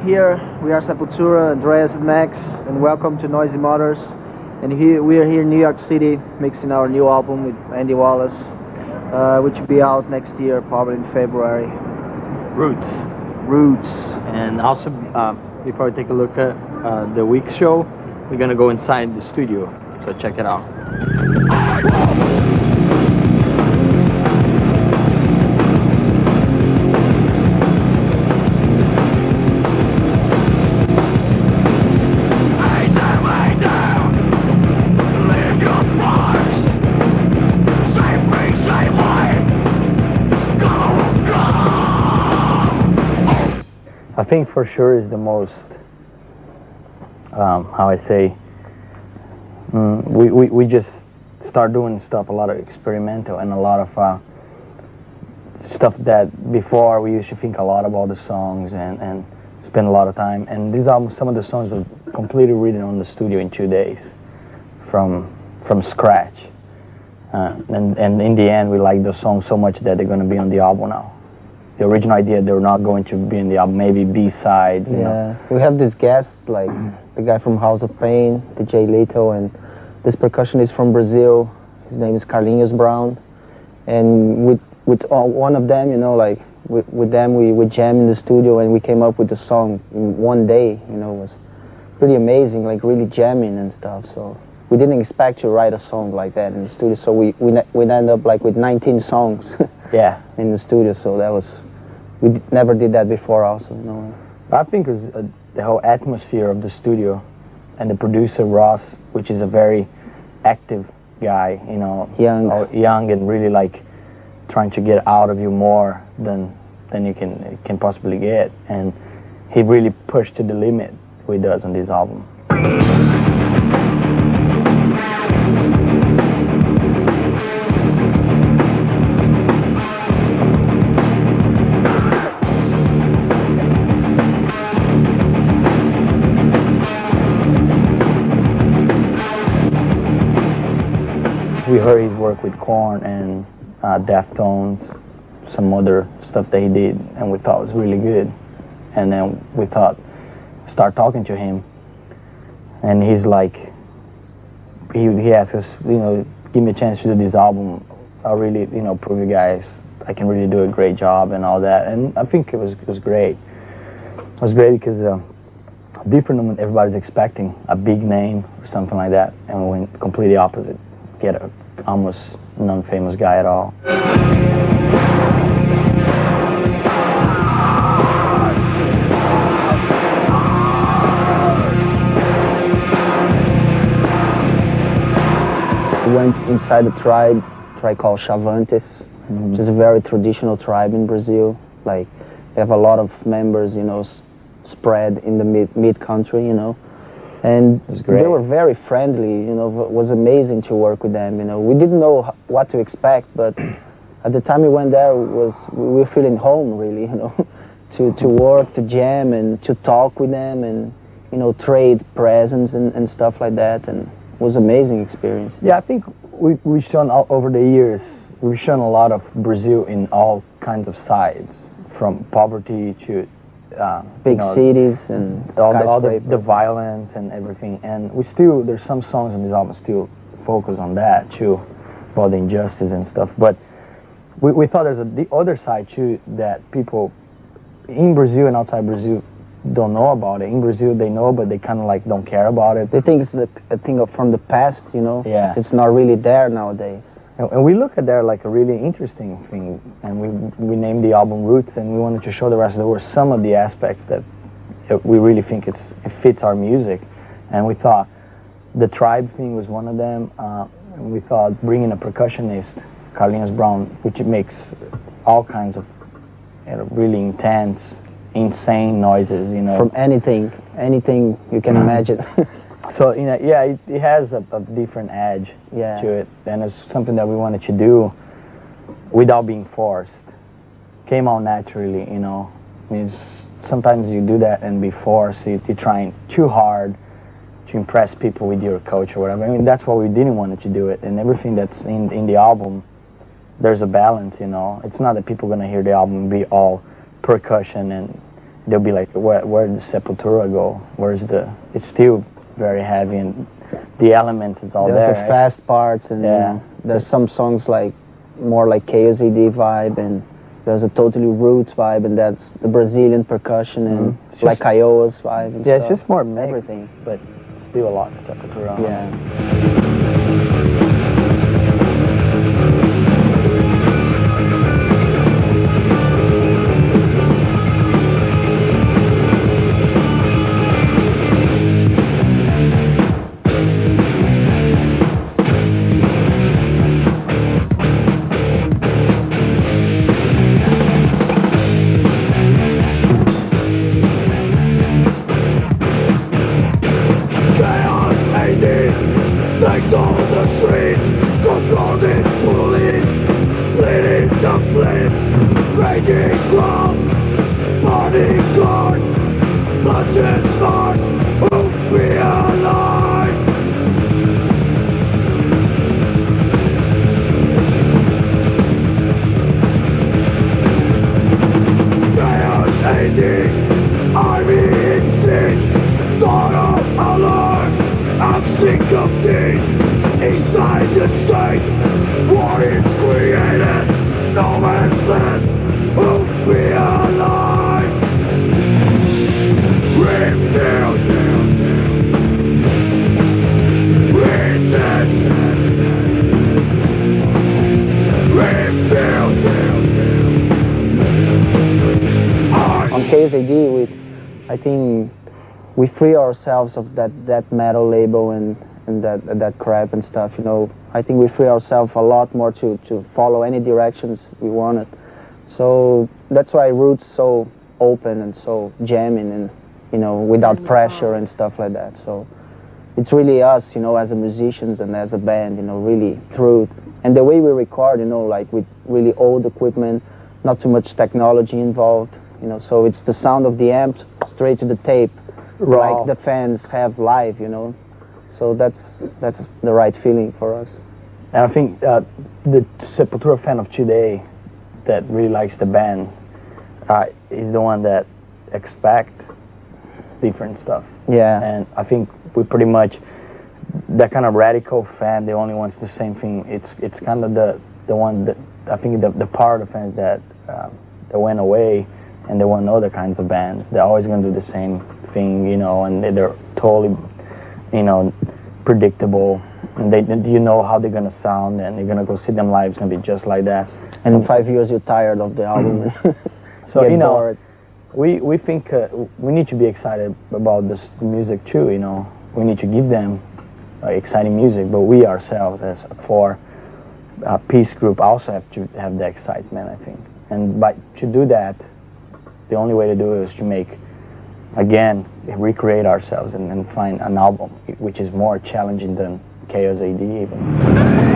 here. We are Sepultura, Andreas and Max, and welcome to Noisy Motors. And we are here in New York City, mixing our new album with Andy Wallace, which will be out next year, probably in February. Roots. And also, before we take a look at the week show, we're gonna go inside the studio, so check it out. I think for sure is the most, how I say, we just start doing stuff, a lot of experimental and a lot of stuff that before we used to think a lot about the songs and spend a lot of time. And this album, some of the songs were completely written on the studio in 2 days from scratch. And in the end, we like those songs so much that they're going to be on the album now. The original idea, they were not going to be in the album, maybe B-sides, you know. We have these guests, like the guy from House of Pain, DJ Little, and this percussionist from Brazil. His name is Carlinhos Brown. And with one of them, you know, like with them, we jammed in the studio and we came up with the song in 1 day. You know, it was pretty amazing, like really jamming and stuff. So we didn't expect to write a song like that in the studio. So we ended up like with 19 songs. Yeah, in the studio, so that was, we never did that before also, you know. I think it was the whole atmosphere of the studio and the producer Ross, which is a very active guy, you know, young and really like trying to get out of you more than you can possibly get, and he really pushed to the limit what he does on this album. We heard his work with Korn and Deftones, some other stuff that he did, and we thought it was really good. And then we thought, start talking to him, and he's like, he asked us, you know, give me a chance to do this album. I'll really, you know, prove you guys I can really do a great job and all that. And I think it was great. It was great because different than what everybody's expecting, a big name or something like that, and we went completely opposite. Get a almost non-famous guy at all. We went inside a tribe called Chavantes, which is a very traditional tribe in Brazil. Like, they have a lot of members, you know, spread in the mid-country, you know. And they were very friendly, you know. It was amazing to work with them, you know. We didn't know what to expect, but at the time we went there, we were feeling home, really, you know, to work, to jam, and to talk with them, and, you know, trade presents and stuff like that, and it was an amazing experience. Yeah, I think we've shown over the years, we've shown a lot of Brazil in all kinds of sides, from poverty to big cities and all the violence and everything, and there's some songs on this album still focus on that too, about the injustice and stuff. But we thought there's the other side too, that people in Brazil and outside Brazil don't know about it. In Brazil they know, but they kind of like don't care about it. They think it's a thing from the past, you know. Yeah, it's not really there nowadays. And we look at that like a really interesting thing, and we named the album Roots, and we wanted to show the rest of the world some of the aspects that we really think it fits our music. And we thought the tribe thing was one of them, and we thought bringing a percussionist, Carlinhos Brown, which makes all kinds of, you know, really intense, insane noises, you know. From anything you can imagine. So, you know, yeah, it has a different edge to it, and it's something that we wanted to do without being forced. Came out naturally, you know. I mean, sometimes you do that and be forced. You're trying too hard to impress people with your coach or whatever. I mean, that's why we didn't want to do it. And everything that's in the album, there's a balance, you know. It's not that people are going to hear the album and be all percussion and they'll be like, where did the Sepultura go? Where's the? It's still very heavy, and the element is all there's there. the fast parts, and there's some songs like more like Chaos AD vibe, and there's a totally roots vibe, and that's the Brazilian percussion, and like Kiowa's vibe. And yeah, stuff. it's just more mixed, everything, but still a lot of Sepultura. Yeah. Takes on the streets, confounded police, bleeding the flame, raging from body guards, bloodshed starts, who we alive. Chaos AD, army in siege, thought of alarm. I'm sick of these inside the state. War is created, no man's land. Who we alive? Rebuild, reset, rebuild. On KSAD, I think we free ourselves of that metal label and that crap and stuff, you know. I think we free ourselves a lot more to follow any directions we wanted. So that's why Roots so open and so jamming and, you know, without pressure and stuff like that. So it's really us, you know, as a musicians and as a band, you know, really through. And the way we record, you know, like with really old equipment, not too much technology involved, you know, so it's the sound of the amp straight to the tape. Raw. Like the fans have live, you know, so that's the right feeling for us. And I think the Sepultura fan of today that really likes the band is the one that expect different stuff. Yeah. And I think we pretty much, that kind of radical fan, the only wants the same thing. It's kind of the one that, I think the part of the fans that went away and they want other kinds of bands. They're always going to do the same thing, you know, and they're totally, you know, predictable, and you know how they're gonna sound, and you're gonna go see them live. It's gonna be just like that. And in 5 years, you're tired of the album. So you know, bored. we think we need to be excited about this music too. You know, we need to give them exciting music, but we ourselves, as for a peace group, also have to have the excitement. I think, and to do that, the only way to do it is to make, again, recreate ourselves and find an album which is more challenging than Chaos AD even.